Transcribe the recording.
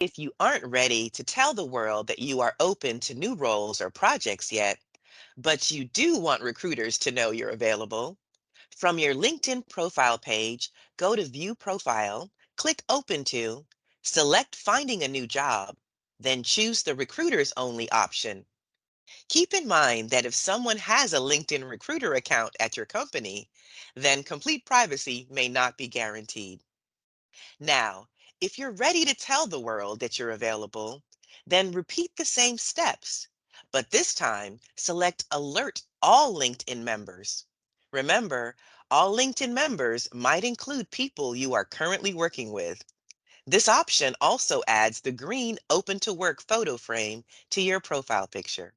If you aren't ready to tell the world that you are open to new roles or projects yet, but you do want recruiters to know you're available, from your LinkedIn profile page, go to View Profile, click Open To, select Finding a New Job, then choose the Recruiters Only option. Keep in mind that if someone has a LinkedIn recruiter account at your company, then complete privacy may not be guaranteed. Now, if you're ready to tell the world that you're available, then repeat the same steps, but this time select Alert all LinkedIn members. Remember, all LinkedIn members might include people you are currently working with. This option also adds the green Open to Work photo frame to your profile picture.